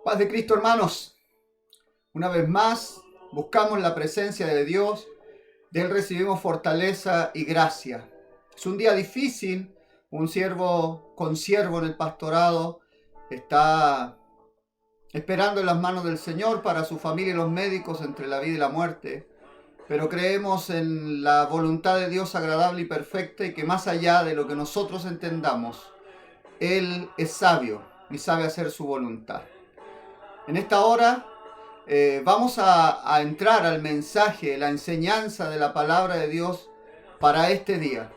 Paz de Cristo, hermanos. Una vez más, buscamos la presencia de Dios. De Él recibimos fortaleza y gracia. Es un día difícil. Un consiervo en el pastorado está esperando en las manos del Señor para su familia y los médicos entre la vida y la muerte. Pero creemos en la voluntad de Dios agradable y perfecta, y que más allá de lo que nosotros entendamos, Él es sabio y sabe hacer su voluntad. En esta hora vamos a entrar al mensaje, la enseñanza de la palabra de Dios para este día.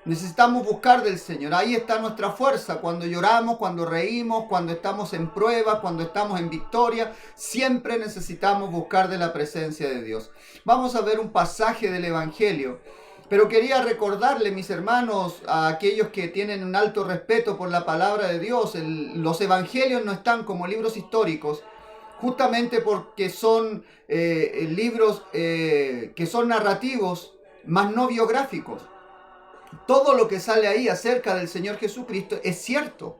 Necesitamos buscar del Señor. Ahí está nuestra fuerza. Cuando lloramos, cuando reímos, cuando estamos en prueba, cuando estamos en victoria, siempre necesitamos buscar de la presencia de Dios. Vamos a ver un pasaje del Evangelio. Pero quería recordarle, mis hermanos, a aquellos que tienen un alto respeto por la palabra de Dios, los evangelios no están como libros históricos, justamente porque son libros que son narrativos, más no biográficos. Todo lo que sale ahí acerca del Señor Jesucristo es cierto.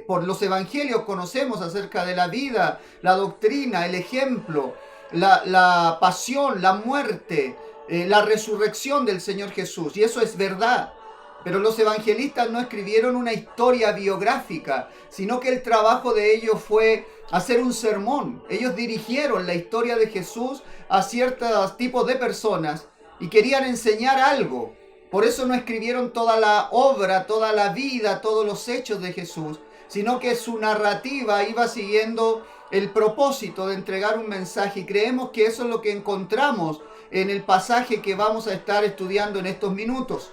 Por los evangelios conocemos acerca de la vida, la doctrina, el ejemplo, la pasión, la muerte, la resurrección del Señor Jesús. Y eso es verdad. Pero los evangelistas no escribieron una historia biográfica, sino que el trabajo de ellos fue hacer un sermón. Ellos dirigieron la historia de Jesús a ciertos tipos de personas y querían enseñar algo. Por eso no escribieron toda la obra, toda la vida, todos los hechos de Jesús, sino que su narrativa iba siguiendo el propósito de entregar un mensaje. Y creemos que eso es lo que encontramos en el pasaje que vamos a estar estudiando en estos minutos.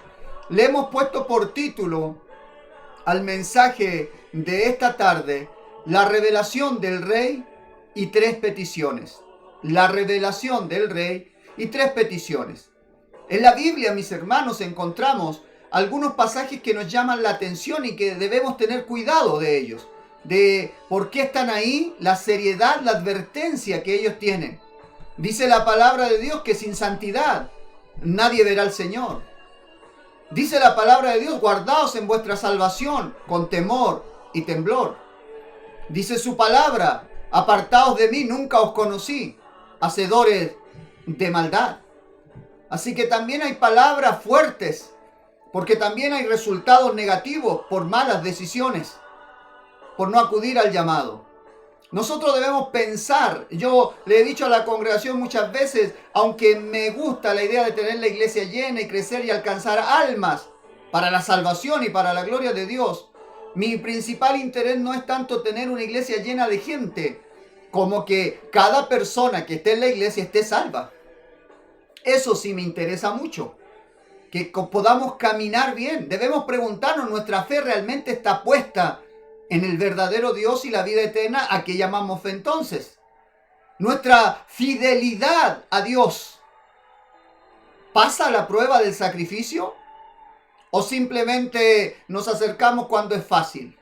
Le hemos puesto por título al mensaje de esta tarde: la revelación del Rey y tres peticiones. La revelación del Rey y tres peticiones. En la Biblia, mis hermanos, encontramos algunos pasajes que nos llaman la atención y que debemos tener cuidado de ellos, de por qué están ahí, la seriedad, la advertencia que ellos tienen. Dice la palabra de Dios que sin santidad nadie verá al Señor. Dice la palabra de Dios: guardaos en vuestra salvación con temor y temblor. Dice su palabra: apartaos de mí, nunca os conocí, hacedores de maldad. Así que también hay palabras fuertes, porque también hay resultados negativos por malas decisiones, por no acudir al llamado. Nosotros debemos pensar. Yo le he dicho a la congregación muchas veces, aunque me gusta la idea de tener la iglesia llena y crecer y alcanzar almas para la salvación y para la gloria de Dios, mi principal interés no es tanto tener una iglesia llena de gente, como que cada persona que esté en la iglesia esté salva. Eso sí me interesa mucho, que podamos caminar bien. Debemos preguntarnos, ¿nuestra fe realmente está puesta en el verdadero Dios y la vida eterna? ¿A qué llamamos fe entonces? ¿Nuestra fidelidad a Dios pasa la prueba del sacrificio? ¿O simplemente nos acercamos cuando es fácil?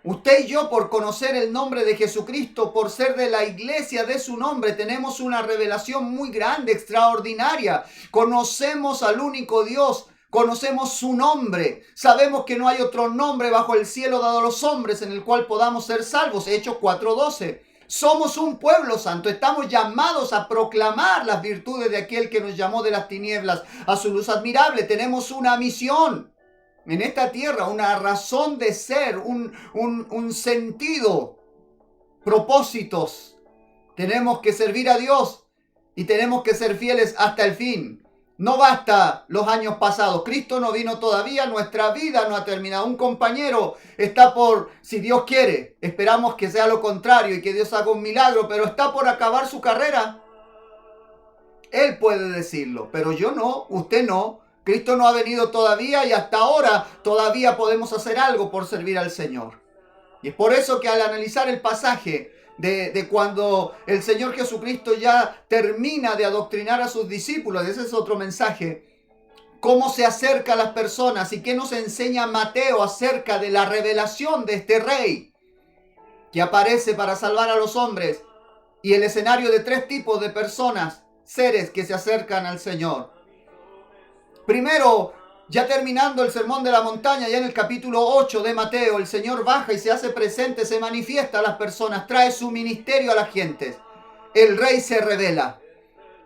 Usted y yo, por conocer el nombre de Jesucristo, por ser de la iglesia de su nombre, tenemos una revelación muy grande, extraordinaria. Conocemos al único Dios, conocemos su nombre. Sabemos que no hay otro nombre bajo el cielo dado a los hombres en el cual podamos ser salvos. Hechos 4:12. Somos un pueblo santo, estamos llamados a proclamar las virtudes de aquel que nos llamó de las tinieblas a su luz admirable. Tenemos una misión en esta tierra, una razón de ser, un sentido, propósitos. Tenemos que servir a Dios y tenemos que ser fieles hasta el fin. No basta los años pasados. Cristo no vino todavía, nuestra vida no ha terminado. Un compañero está por, si Dios quiere, esperamos que sea lo contrario y que Dios haga un milagro, pero está por acabar su carrera. Él puede decirlo, pero yo no, usted no. Cristo no ha venido todavía y hasta ahora todavía podemos hacer algo por servir al Señor. Y es por eso que al analizar el pasaje de cuando el Señor Jesucristo ya termina de adoctrinar a sus discípulos, ese es otro mensaje, cómo se acerca a las personas y qué nos enseña Mateo acerca de la revelación de este Rey que aparece para salvar a los hombres, y el escenario de tres tipos de personas, seres que se acercan al Señor. Primero, Ya terminando el sermón de la montaña, ya en el capítulo 8 de Mateo, el Señor baja y se hace presente, se manifiesta a las personas, trae su ministerio a las gentes. El Rey se revela.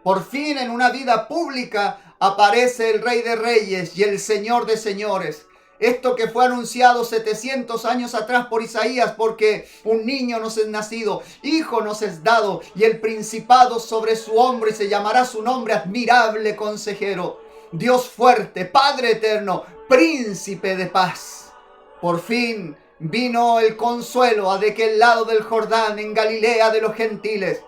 Por fin en una vida pública aparece el Rey de Reyes y el Señor de Señores. Esto que fue anunciado 700 años atrás por Isaías, porque un niño nos es nacido, hijo nos es dado, y el principado sobre su hombro, y se llamará su nombre admirable consejero, Dios fuerte, Padre eterno, príncipe de paz. Por fin vino el consuelo de aquel lado del Jordán, en Galilea de los gentiles.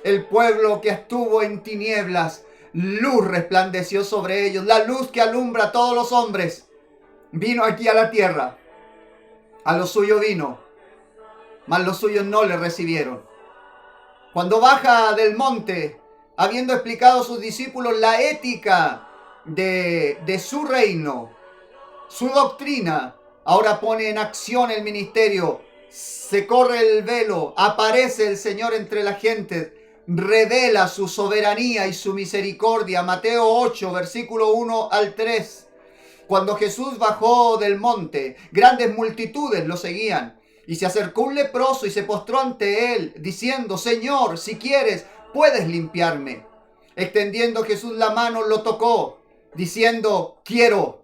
El pueblo que estuvo en tinieblas, luz resplandeció sobre ellos, la luz que alumbra a todos los hombres. Vino aquí a la tierra, a lo suyo vino, mas los suyos no le recibieron. Cuando baja del monte, habiendo explicado a sus discípulos la ética de su reino, su doctrina, ahora pone en acción el ministerio, se corre el velo, aparece el Señor entre la gente, revela su soberanía y su misericordia. Mateo 8, versículo 1 al 3. Cuando Jesús bajó del monte, grandes multitudes lo seguían. Y se acercó un leproso y se postró ante él, diciendo: Señor, si quieres, puedes limpiarme. Extendiendo Jesús la mano, lo tocó, diciendo: quiero,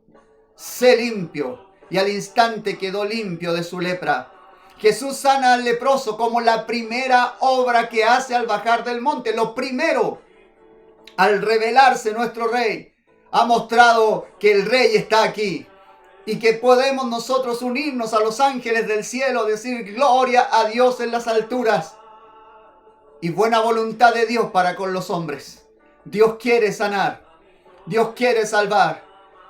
sé limpio. Y al instante quedó limpio de su lepra. Jesús sana al leproso como la primera obra que hace al bajar del monte. Lo primero, al revelarse nuestro Rey, ha mostrado que el Rey está aquí y que podemos nosotros unirnos a los ángeles del cielo, decir gloria a Dios en las alturas y buena voluntad de Dios para con los hombres. Dios quiere sanar, Dios quiere salvar,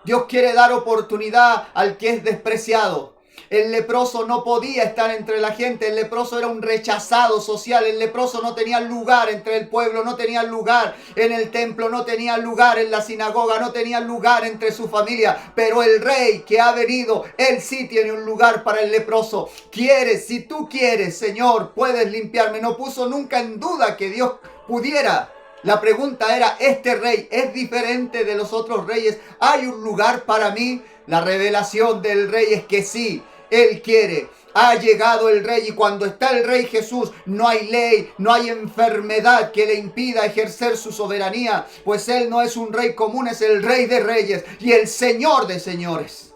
Dios quiere dar oportunidad al que es despreciado. El leproso no podía estar entre la gente, el leproso era un rechazado social, el leproso no tenía lugar entre el pueblo, no tenía lugar en el templo, no tenía lugar en la sinagoga, no tenía lugar entre su familia, pero el Rey que ha venido, él sí tiene un lugar para el leproso. Quieres, si tú quieres, Señor, puedes limpiarme. No puso nunca en duda que Dios pudiera. La pregunta era: ¿este Rey es diferente de los otros reyes? ¿Hay un lugar para mí? La revelación del Rey es que sí, Él quiere. Ha llegado el Rey, y cuando está el Rey Jesús, no hay ley, no hay enfermedad que le impida ejercer su soberanía, pues Él no es un rey común, es el Rey de Reyes y el Señor de Señores.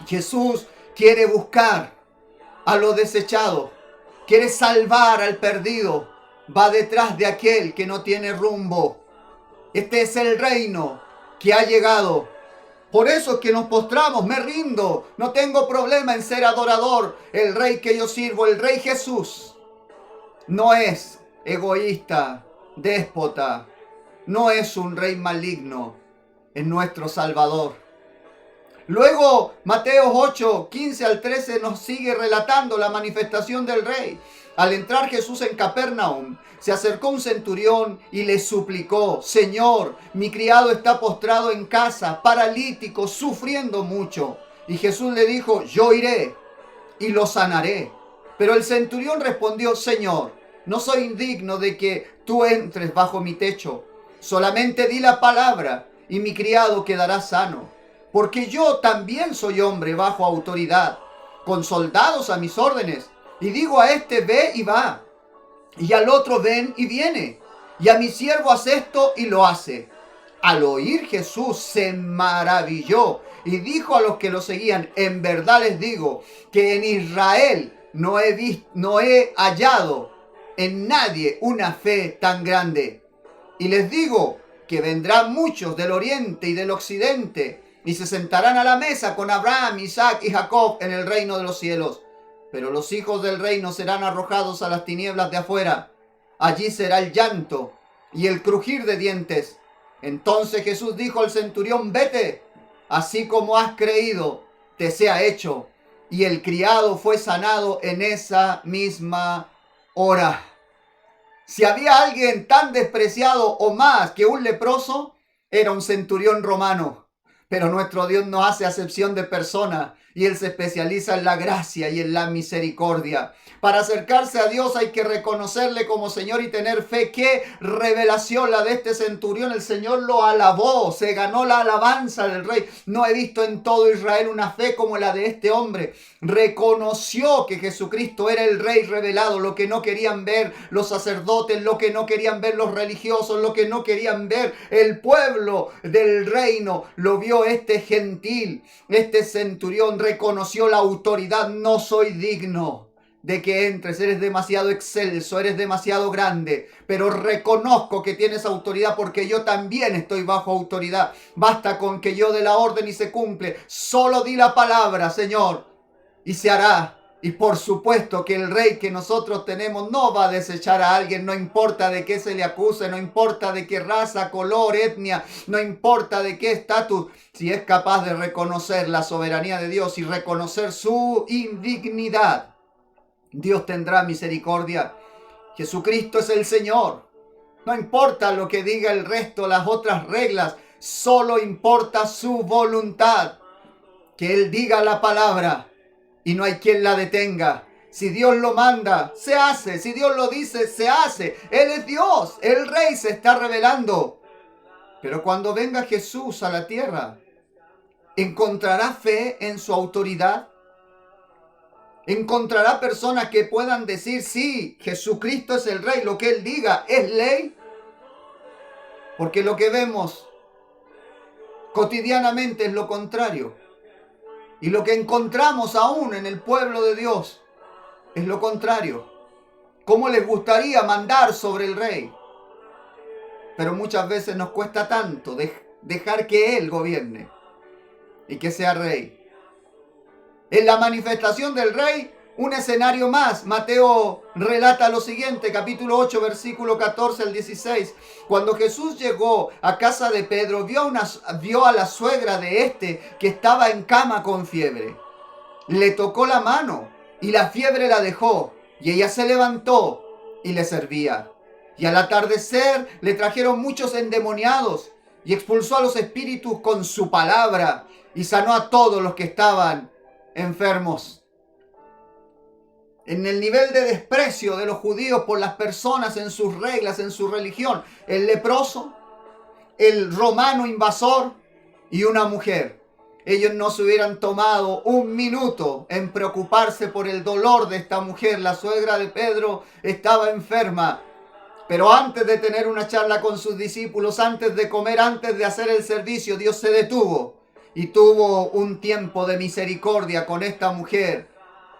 Jesús quiere buscar a lo desechado, quiere salvar al perdido, va detrás de aquel que no tiene rumbo. Este es el reino que ha llegado. Por eso es que nos postramos, me rindo, no tengo problema en ser adorador. El Rey que yo sirvo, el Rey Jesús, no es egoísta, déspota, no es un rey maligno, es nuestro Salvador. Luego, Mateo 8, 15 al 13 nos sigue relatando la manifestación del Rey. Al entrar Jesús en Capernaum, se acercó un centurión y le suplicó: Señor, mi criado está postrado en casa, paralítico, sufriendo mucho. Y Jesús le dijo: yo iré y lo sanaré. Pero el centurión respondió: Señor, no soy indigno de que tú entres bajo mi techo. Solamente di la palabra y mi criado quedará sano. Porque yo también soy hombre bajo autoridad, con soldados a mis órdenes. Y digo a este: ve y va, y al otro: ven y viene, y a mi siervo: haz esto, y lo hace. Al oír Jesús se maravilló y dijo a los que lo seguían: en verdad les digo que en Israel no he hallado en nadie una fe tan grande. Y les digo que vendrán muchos del oriente y del occidente y se sentarán a la mesa con Abraham, Isaac y Jacob en el reino de los cielos. Pero los hijos del reino serán arrojados a las tinieblas de afuera. Allí será el llanto y el crujir de dientes. Entonces Jesús dijo al centurión: vete, así como has creído, te sea hecho. Y el criado fue sanado en esa misma hora. Si había alguien tan despreciado o más que un leproso, era un centurión romano. Pero nuestro Dios no hace acepción de persona Y Él se especializa en la gracia y en la misericordia. Para acercarse a Dios hay que reconocerle como Señor y tener fe. ¡Qué revelación la de este centurión! El Señor lo alabó, se ganó la alabanza del rey. No he visto en todo Israel una fe como la de este hombre. Reconoció que Jesucristo era el rey revelado, lo que no querían ver los sacerdotes, lo que no querían ver los religiosos, lo que no querían ver el pueblo del reino. Lo vio este gentil, este centurión, reconoció la autoridad. No soy digno de que entres, eres demasiado excelso, eres demasiado grande, pero reconozco que tienes autoridad porque yo también estoy bajo autoridad. Basta con que yo dé la orden y se cumple. Solo di la palabra, Señor, y se hará. Y por supuesto que el rey que nosotros tenemos no va a desechar a alguien, no importa de qué se le acuse, no importa de qué raza, color, etnia, no importa de qué estatus. Si es capaz de reconocer la soberanía de Dios y reconocer su indignidad, Dios tendrá misericordia. Jesucristo es el Señor. No importa lo que diga el resto, las otras reglas, solo importa su voluntad. Que Él diga la palabra y no hay quien la detenga. Si Dios lo manda, se hace. Si Dios lo dice, se hace. Él es Dios. El Rey se está revelando. Pero cuando venga Jesús a la tierra, ¿encontrará fe en su autoridad? ¿Encontrará personas que puedan decir, sí, Jesucristo es el Rey, lo que Él diga es ley? Porque lo que vemos cotidianamente es lo contrario. Y lo que encontramos aún en el pueblo de Dios es lo contrario. ¿Cómo les gustaría mandar sobre el Rey? Pero muchas veces nos cuesta tanto dejar que Él gobierne y que sea Rey. En la manifestación del Rey, un escenario más. Mateo relata lo siguiente, capítulo 8, versículo 14 al 16. Cuando Jesús llegó a casa de Pedro, vio a la suegra de este que estaba en cama con fiebre. Le tocó la mano y la fiebre la dejó, y ella se levantó y le servía. Y al atardecer le trajeron muchos endemoniados y expulsó a los espíritus con su palabra y sanó a todos los que estaban enfermos. En el nivel de desprecio de los judíos por las personas en sus reglas, en su religión, el leproso, el romano invasor y una mujer. Ellos no se hubieran tomado un minuto en preocuparse por el dolor de esta mujer. La suegra de Pedro estaba enferma. Pero antes de tener una charla con sus discípulos, antes de comer, antes de hacer el servicio, Dios se detuvo y tuvo un tiempo de misericordia con esta mujer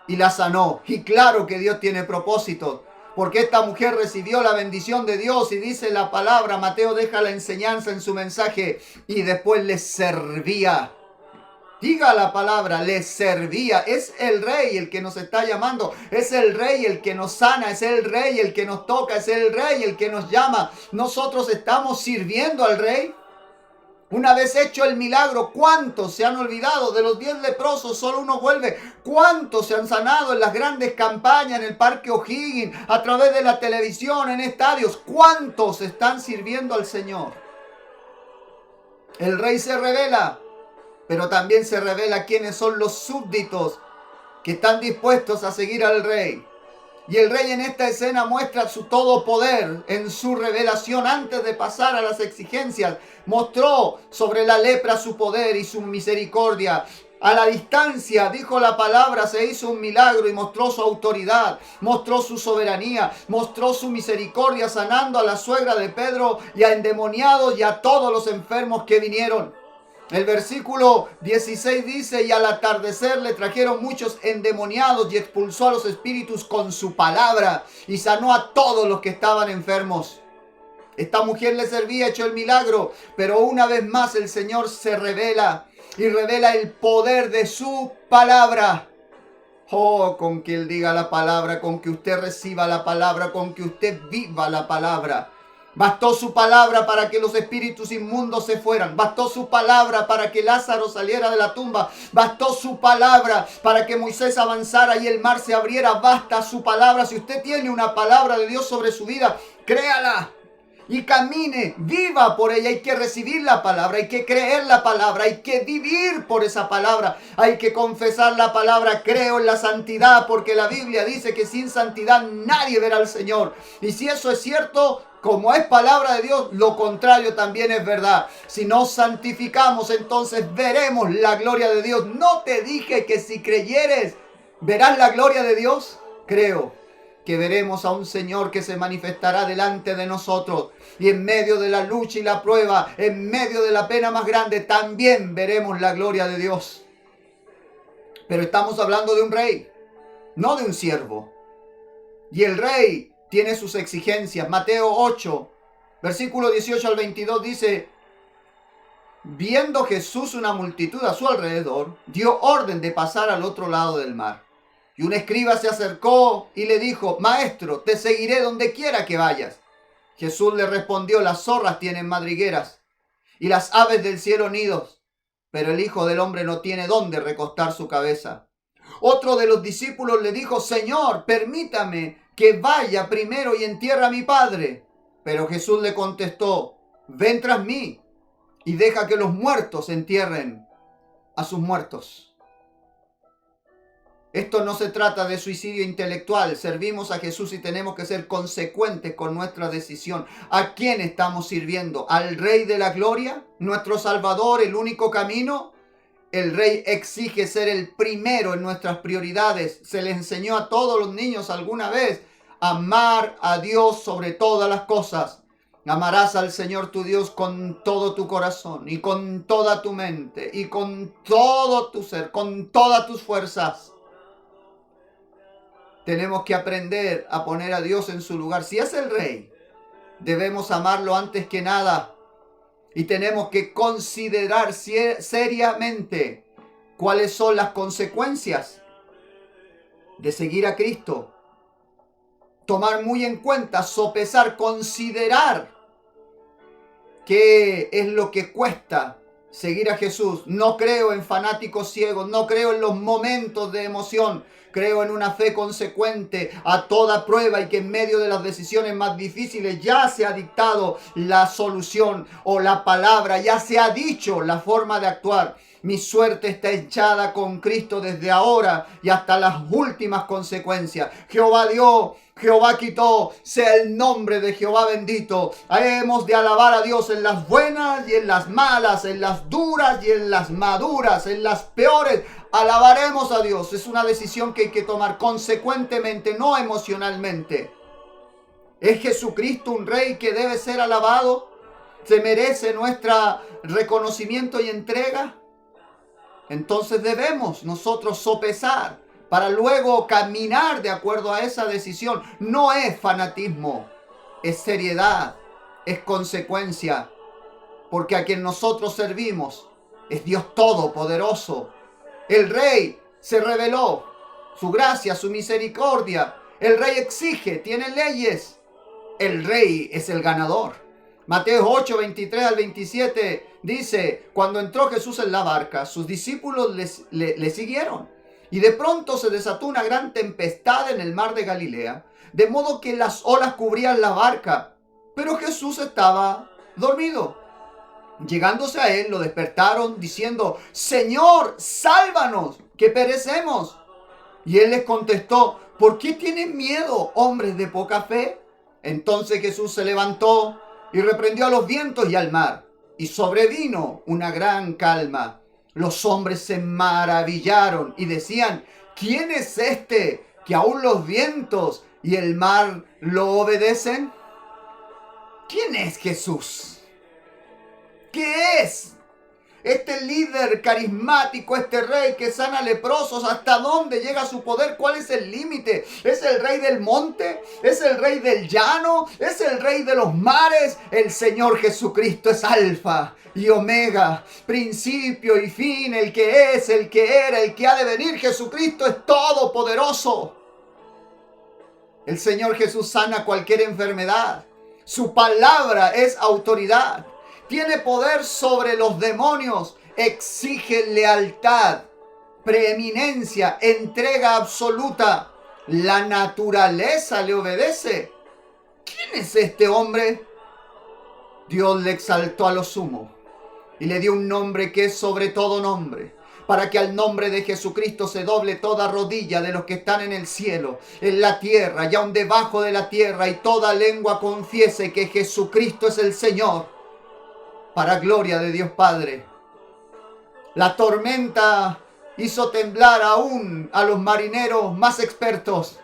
y la sanó. Y claro que Dios tiene propósitos, porque esta mujer recibió la bendición de Dios y dice la palabra, Mateo deja la enseñanza en su mensaje, y después les servía. Diga la palabra, les servía. Es el Rey el que nos está llamando. Es el Rey el que nos sana. Es el Rey el que nos toca. Es el Rey el que nos llama. Nosotros estamos sirviendo al Rey. Una vez hecho el milagro, ¿cuántos se han olvidado? De los 10 leprosos, solo uno vuelve. ¿Cuántos se han sanado en las grandes campañas, en el Parque O'Higgins, a través de la televisión, en estadios? ¿Cuántos están sirviendo al Señor? El Rey se revela, pero también se revela quiénes son los súbditos que están dispuestos a seguir al Rey. Y el Rey en esta escena muestra su todo poder en su revelación. Antes de pasar a las exigencias, mostró sobre la lepra su poder y su misericordia. A la distancia dijo la palabra, se hizo un milagro y mostró su autoridad, mostró su soberanía, mostró su misericordia, sanando a la suegra de Pedro y a endemoniados y a todos los enfermos que vinieron. El versículo 16 dice, y al atardecer le trajeron muchos endemoniados y expulsó a los espíritus con su palabra y sanó a todos los que estaban enfermos. Esta mujer le servía, hecho el milagro, pero una vez más el Señor se revela y revela el poder de su palabra. Oh, con que Él diga la palabra, con que usted reciba la palabra, con que usted viva la palabra. Bastó su palabra para que los espíritus inmundos se fueran. Bastó su palabra para que Lázaro saliera de la tumba. Bastó su palabra para que Moisés avanzara y el mar se abriera. Basta su palabra. Si usted tiene una palabra de Dios sobre su vida, créala y camine, viva por ella. Hay que recibir la palabra, hay que creer la palabra, hay que vivir por esa palabra, hay que confesar la palabra. Creo en la santidad, porque la Biblia dice que sin santidad nadie verá al Señor. Y si eso es cierto, como es palabra de Dios, lo contrario también es verdad. Si nos santificamos, entonces veremos la gloria de Dios. ¿No te dije que si creyeres, verás la gloria de Dios? Creo que veremos a un Señor que se manifestará delante de nosotros. Y en medio de la lucha y la prueba, en medio de la pena más grande, también veremos la gloria de Dios. Pero estamos hablando de un rey, no de un siervo. Y el rey tiene sus exigencias. Mateo 8, versículo 18 al 22 dice: viendo Jesús una multitud a su alrededor, dio orden de pasar al otro lado del mar. Y un escriba se acercó y le dijo: Maestro, te seguiré donde quiera que vayas. Jesús le respondió: las zorras tienen madrigueras y las aves del cielo nidos, pero el Hijo del Hombre no tiene dónde recostar su cabeza. Otro de los discípulos le dijo: Señor, permítame que vaya primero y entierre a mi padre. Pero Jesús le contestó: ven tras mí y deja que los muertos entierren a sus muertos. Esto no se trata de suicidio intelectual. Servimos a Jesús y tenemos que ser consecuentes con nuestra decisión. ¿A quién estamos sirviendo? ¿Al Rey de la Gloria? ¿Nuestro Salvador, el único camino? El Rey exige ser el primero en nuestras prioridades. Se le enseñó a todos los niños alguna vez: amar a Dios sobre todas las cosas. Amarás al Señor tu Dios con todo tu corazón y con toda tu mente y con todo tu ser, con todas tus fuerzas. Tenemos que aprender a poner a Dios en su lugar. Si es el Rey, debemos amarlo antes que nada. Y tenemos que considerar seriamente cuáles son las consecuencias de seguir a Cristo. Tomar muy en cuenta, sopesar, considerar qué es lo que cuesta seguir a Jesús. No creo en fanáticos ciegos, no creo en los momentos de emoción. Creo en una fe consecuente a toda prueba y que en medio de las decisiones más difíciles ya se ha dictado la solución o la palabra, ya se ha dicho la forma de actuar. Mi suerte está echada con Cristo desde ahora y hasta las últimas consecuencias. Jehová dio, Jehová quitó, sea el nombre de Jehová bendito. Hemos de alabar a Dios en las buenas y en las malas, en las duras y en las maduras, en las peores. Alabaremos a Dios. Es una decisión que hay que tomar consecuentemente, no emocionalmente. ¿Es Jesucristo un rey que debe ser alabado? ¿Se merece nuestro reconocimiento y entrega? Entonces debemos nosotros sopesar para luego caminar de acuerdo a esa decisión. No es fanatismo, es seriedad, es consecuencia, porque a quien nosotros servimos es Dios Todopoderoso. El Rey se reveló, su gracia, su misericordia. El Rey exige, tiene leyes. El Rey es el ganador. Mateo 8, 23 al 27 dice: cuando entró Jesús en la barca, sus discípulos le siguieron. Y de pronto se desató una gran tempestad en el mar de Galilea, de modo que las olas cubrían la barca, pero Jesús estaba dormido. Llegándose a él, lo despertaron diciendo: Señor, sálvanos, que perecemos. Y él les contestó: ¿por qué tienen miedo, hombres de poca fe? Entonces Jesús se levantó y reprendió a los vientos y al mar, y sobrevino una gran calma. Los hombres se maravillaron y decían: ¿quién es este que aún los vientos y el mar lo obedecen? ¿Quién es Jesús? ¿Qué es este líder carismático, este rey que sana leprosos? ¿Hasta dónde llega su poder? ¿Cuál es el límite? ¿Es el rey del monte? ¿Es el rey del llano? ¿Es el rey de los mares? El Señor Jesucristo es Alfa y Omega, principio y fin, el que es, el que era, el que ha de venir. Jesucristo es todopoderoso. El Señor Jesús sana cualquier enfermedad. Su palabra es autoridad. Tiene poder sobre los demonios, exige lealtad, preeminencia, entrega absoluta. La naturaleza le obedece. ¿Quién es este hombre? Dios le exaltó a lo sumo y le dio un nombre que es sobre todo nombre, para que al nombre de Jesucristo se doble toda rodilla de los que están en el cielo, en la tierra y aun debajo de la tierra, y toda lengua confiese que Jesucristo es el Señor, para gloria de Dios Padre. La tormenta hizo temblar aún a los marineros más expertos,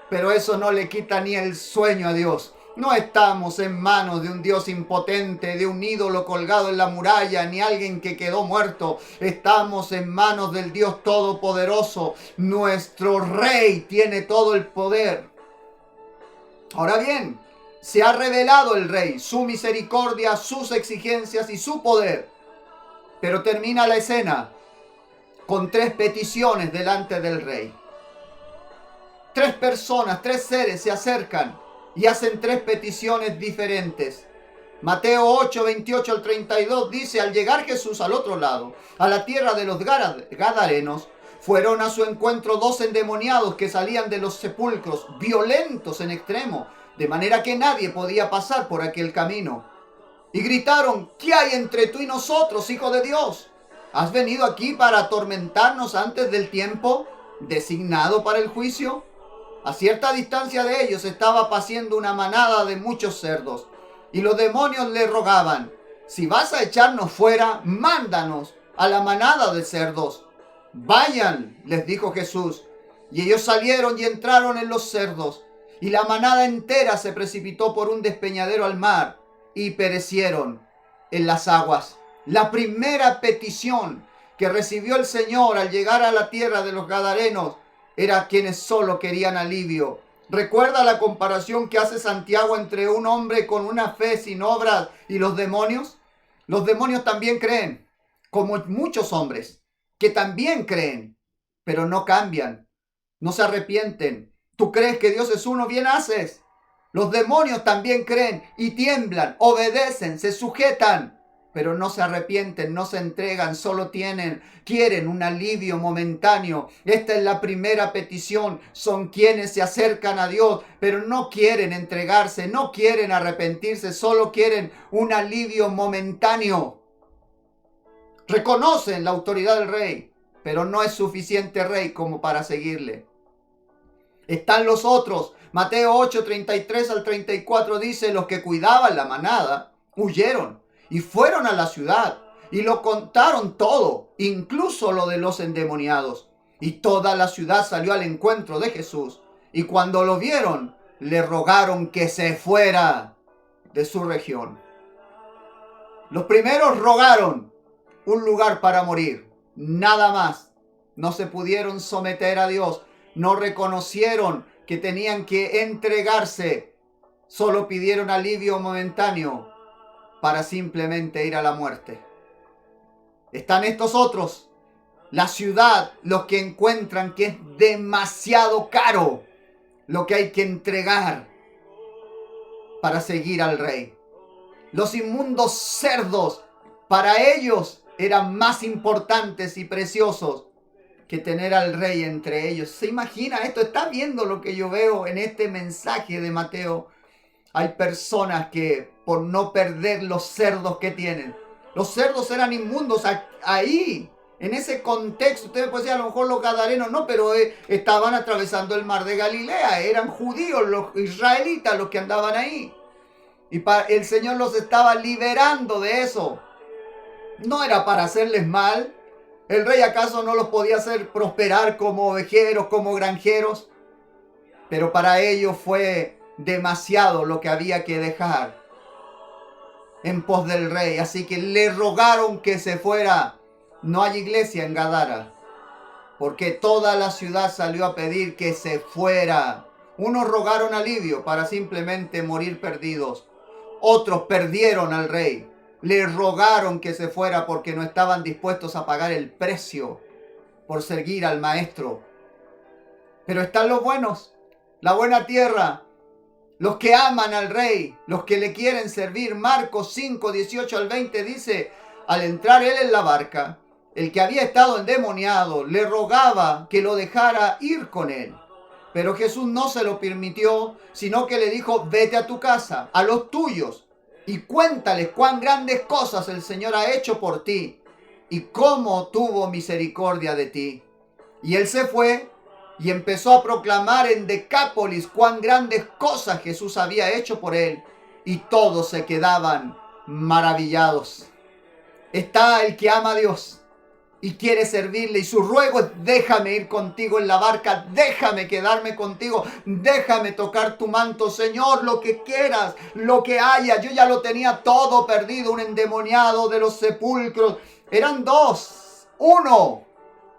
pero eso no le quita ni el sueño a Dios. No estamos en manos de un Dios impotente, de un ídolo colgado en la muralla, ni alguien que quedó muerto. Estamos en manos del Dios Todopoderoso. Nuestro Rey tiene todo el poder. Ahora bien, se ha revelado el Rey, su misericordia, sus exigencias y su poder. Pero termina la escena con 3 peticiones delante del Rey. 3 personas, 3 seres se acercan y hacen 3 peticiones diferentes. Mateo 8, 28 al 32 dice: al llegar Jesús al otro lado, a la tierra de los Gadarenos, fueron a su encuentro 2 endemoniados que salían de los sepulcros, violentos en extremo, de manera que nadie podía pasar por aquel camino. Y gritaron: ¿qué hay entre tú y nosotros, Hijo de Dios? ¿Has venido aquí para atormentarnos antes del tiempo designado para el juicio? A cierta distancia de ellos estaba paciendo una manada de muchos cerdos, y los demonios le rogaban: si vas a echarnos fuera, mándanos a la manada de cerdos. Vayan, les dijo Jesús. Y ellos salieron y entraron en los cerdos, y la manada entera se precipitó por un despeñadero al mar, y perecieron en las aguas. La primera petición que recibió el Señor al llegar a la tierra de los Gadarenos era quienes solo querían alivio. ¿Recuerda la comparación que hace Santiago entre un hombre con una fe sin obras y los demonios? Los demonios también creen, como muchos hombres, que también creen, pero no cambian, no se arrepienten. ¿Tú crees que Dios es uno? Bien haces. Los demonios también creen y tiemblan, obedecen, se sujetan, pero no se arrepienten, no se entregan, solo quieren un alivio momentáneo. Esta es la primera petición. Son quienes se acercan a Dios, pero no quieren entregarse, no quieren arrepentirse, solo quieren un alivio momentáneo. Reconocen la autoridad del Rey, pero no es suficiente Rey como para seguirle. Están los otros. Mateo 8, 33 al 34 dice: los que cuidaban la manada huyeron y fueron a la ciudad y lo contaron todo, incluso lo de los endemoniados. Y toda la ciudad salió al encuentro de Jesús, y cuando lo vieron, le rogaron que se fuera de su región. Los primeros rogaron un lugar para morir, nada más. No se pudieron someter a Dios, no reconocieron que tenían que entregarse, solo pidieron alivio momentáneo para simplemente ir a la muerte. Están estos otros, la ciudad, los que encuentran que es demasiado caro lo que hay que entregar para seguir al Rey. Los inmundos cerdos, para ellos eran más importantes y preciosos que tener al Rey entre ellos. ¿Se imagina esto? ¿Está viendo lo que yo veo en este mensaje de Mateo? Hay personas que, por no perder los cerdos que tienen, los cerdos eran inmundos ahí, en ese contexto. Ustedes pueden decir, a lo mejor los gadarenos no, pero estaban atravesando el mar de Galilea, eran judíos, los israelitas los que andaban ahí. Y el Señor los estaba liberando de eso. No era para hacerles mal. ¿El Rey acaso no los podía hacer prosperar como ovejeros, como granjeros? Pero para ellos fue demasiado lo que había que dejar en pos del Rey. Así que le rogaron que se fuera. No hay iglesia en Gadara, porque toda la ciudad salió a pedir que se fuera. Unos rogaron alivio para simplemente morir perdidos. Otros perdieron al Rey. Le rogaron que se fuera porque no estaban dispuestos a pagar el precio por seguir al Maestro. Pero están los buenos, la buena tierra, los que aman al Rey, los que le quieren servir. Marcos 5, 18 al 20 dice: al entrar él en la barca, el que había estado endemoniado le rogaba que lo dejara ir con él. Pero Jesús no se lo permitió, sino que le dijo: vete a tu casa, a los tuyos, y cuéntales cuán grandes cosas el Señor ha hecho por ti y cómo tuvo misericordia de ti. Y él se fue y empezó a proclamar en Decápolis cuán grandes cosas Jesús había hecho por él, y todos se quedaban maravillados. Está el que ama a Dios y quiere servirle, y su ruego es: déjame ir contigo en la barca, déjame quedarme contigo, déjame tocar tu manto, Señor, lo que quieras, lo que haya. Yo ya lo tenía todo perdido, un endemoniado de los sepulcros. Eran dos, uno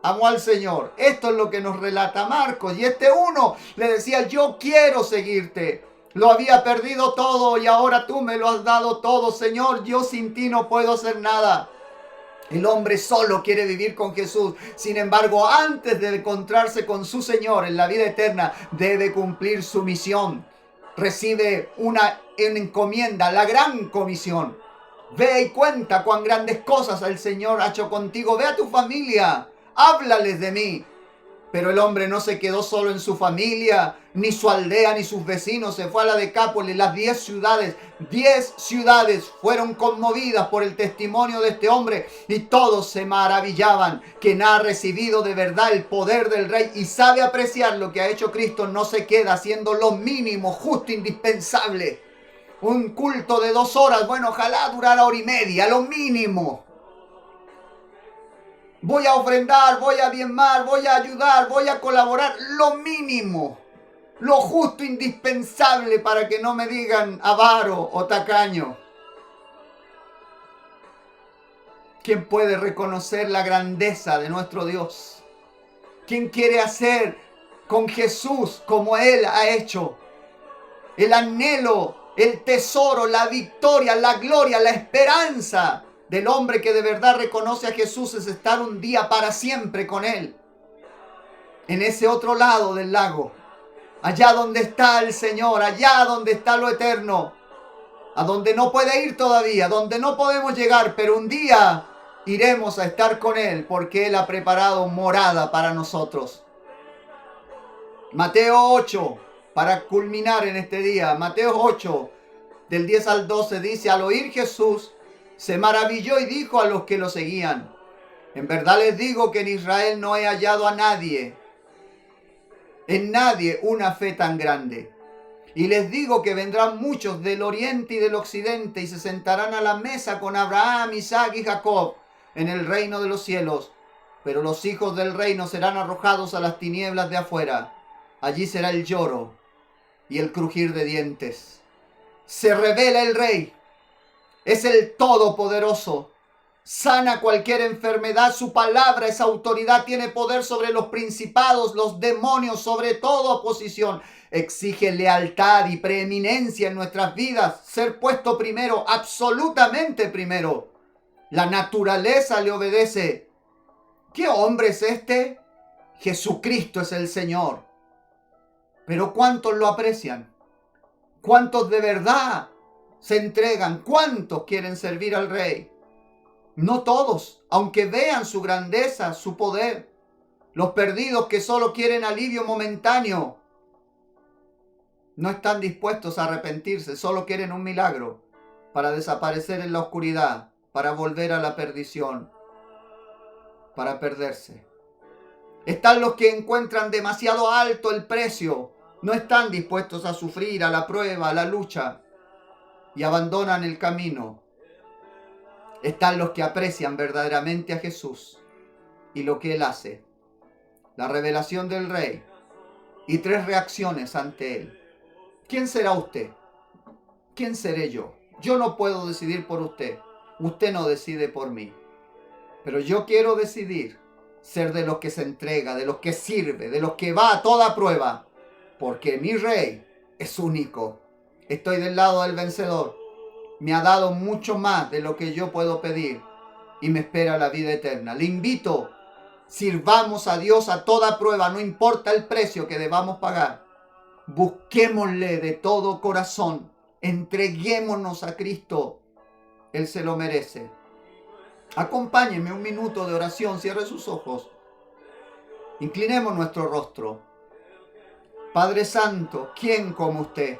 amó al Señor. Esto es lo que nos relata Marcos, y este uno le decía: yo quiero seguirte. Lo había perdido todo y ahora tú me lo has dado todo, Señor. Yo sin ti no puedo hacer nada. El hombre solo quiere vivir con Jesús. Sin embargo, antes de encontrarse con su Señor en la vida eterna, debe cumplir su misión. Recibe una encomienda, la gran comisión. Ve y cuenta cuán grandes cosas el Señor ha hecho contigo. Ve a tu familia, háblales de mí. Pero el hombre no se quedó solo en su familia, ni su aldea, ni sus vecinos. Se fue a la Decápolis, las 10 ciudades. 10 ciudades fueron conmovidas por el testimonio de este hombre, y todos se maravillaban. Quien ha recibido de verdad el poder del Rey y sabe apreciar lo que ha hecho Cristo, no se queda haciendo lo mínimo, justo, indispensable. Un culto de 2 horas, bueno, ojalá durara 1 hora y media, lo mínimo. Voy a ofrendar, voy a diezmar, voy a ayudar, voy a colaborar, lo mínimo, lo justo, indispensable, para que no me digan avaro o tacaño. ¿Quién puede reconocer la grandeza de nuestro Dios? ¿Quién quiere hacer con Jesús como Él ha hecho? El anhelo, el tesoro, la victoria, la gloria, la esperanza del hombre que de verdad reconoce a Jesús es estar un día para siempre con Él, en ese otro lado del lago, allá donde está el Señor, allá donde está lo eterno, a donde no puede ir todavía, donde no podemos llegar, pero un día iremos a estar con Él, porque Él ha preparado morada para nosotros. Mateo 8, para culminar en este día, Mateo 8, del 10 al 12, dice: al oír Jesús, se maravilló y dijo a los que lo seguían: en verdad les digo que en Israel no he hallado a nadie, en nadie, una fe tan grande. Y les digo que vendrán muchos del oriente y del occidente y se sentarán a la mesa con Abraham, Isaac y Jacob en el reino de los cielos. Pero los hijos del reino serán arrojados a las tinieblas de afuera. Allí será el lloro y el crujir de dientes. Se revela el Rey. Es el Todopoderoso. Sana cualquier enfermedad. Su palabra es autoridad. Tiene poder sobre los principados, los demonios, sobre toda oposición. Exige lealtad y preeminencia en nuestras vidas. Ser puesto primero, absolutamente primero. La naturaleza le obedece. ¿Qué hombre es este? Jesucristo es el Señor. Pero ¿cuántos lo aprecian? ¿Cuántos de verdad se entregan? ¿Cuántos quieren servir al Rey? No todos, aunque vean su grandeza, su poder. Los perdidos que solo quieren alivio momentáneo no están dispuestos a arrepentirse, solo quieren un milagro para desaparecer en la oscuridad, para volver a la perdición, para perderse. Están los que encuentran demasiado alto el precio, no están dispuestos a sufrir, a la prueba, a la lucha, y abandonan el camino. Están los que aprecian verdaderamente a Jesús y lo que Él hace, la revelación del Rey y 3 reacciones ante Él. ¿Quién será usted? ¿Quién seré yo? Yo no puedo decidir por usted. Usted no decide por mí. Pero yo quiero decidir ser de los que se entrega, de los que sirve, de los que va a toda prueba. Porque mi Rey es único. Estoy del lado del vencedor. Me ha dado mucho más de lo que yo puedo pedir y me espera la vida eterna. Le invito, sirvamos a Dios a toda prueba, no importa el precio que debamos pagar. Busquémosle de todo corazón, entreguémonos a Cristo. Él se lo merece. Acompáñenme un minuto de oración, cierre sus ojos. Inclinemos nuestro rostro. Padre Santo, ¿quién como usted?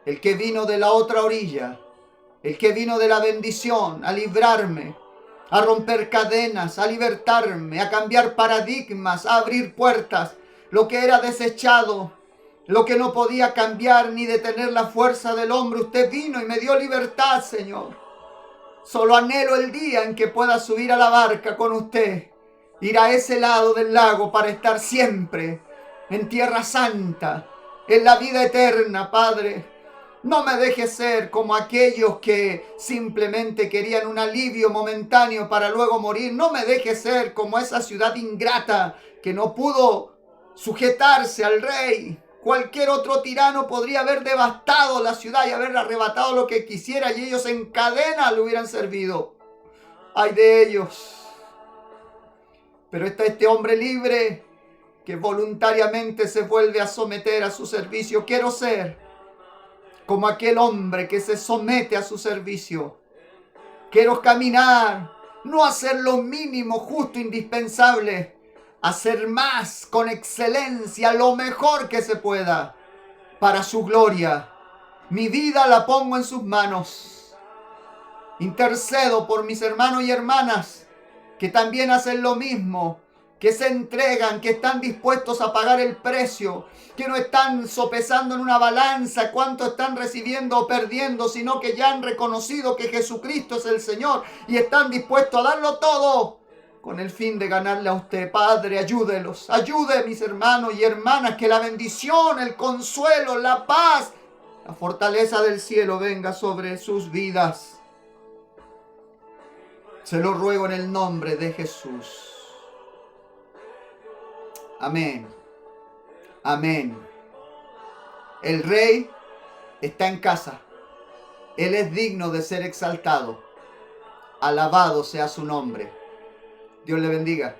El que vino de la otra orilla, el que vino de la bendición a librarme, a romper cadenas, a libertarme, a cambiar paradigmas, a abrir puertas, lo que era desechado, lo que no podía cambiar ni detener la fuerza del hombre. Usted vino y me dio libertad, Señor. Solo anhelo el día en que pueda subir a la barca con usted, ir a ese lado del lago para estar siempre en tierra santa, en la vida eterna, Padre. No me dejes ser como aquellos que simplemente querían un alivio momentáneo para luego morir. No me dejes ser como esa ciudad ingrata que no pudo sujetarse al rey. Cualquier otro tirano podría haber devastado la ciudad y haber arrebatado lo que quisiera, y ellos en cadena le hubieran servido. ¡Ay de ellos! Pero está este hombre libre que voluntariamente se vuelve a someter a su servicio. Quiero ser como aquel hombre que se somete a su servicio. Quiero caminar, no hacer lo mínimo, justo, indispensable, hacer más, con excelencia, lo mejor que se pueda, para su gloria. Mi vida la pongo en sus manos. Intercedo por mis hermanos y hermanas que también hacen lo mismo, que se entregan, que están dispuestos a pagar el precio, que no están sopesando en una balanza cuánto están recibiendo o perdiendo, sino que ya han reconocido que Jesucristo es el Señor y están dispuestos a darlo todo con el fin de ganarle a usted. Padre, ayúdelos, ayude a mis hermanos y hermanas, que la bendición, el consuelo, la paz, la fortaleza del cielo venga sobre sus vidas. Se lo ruego en el nombre de Jesús. Amén. Amén. El Rey está en casa. Él es digno de ser exaltado. Alabado sea su nombre. Dios le bendiga.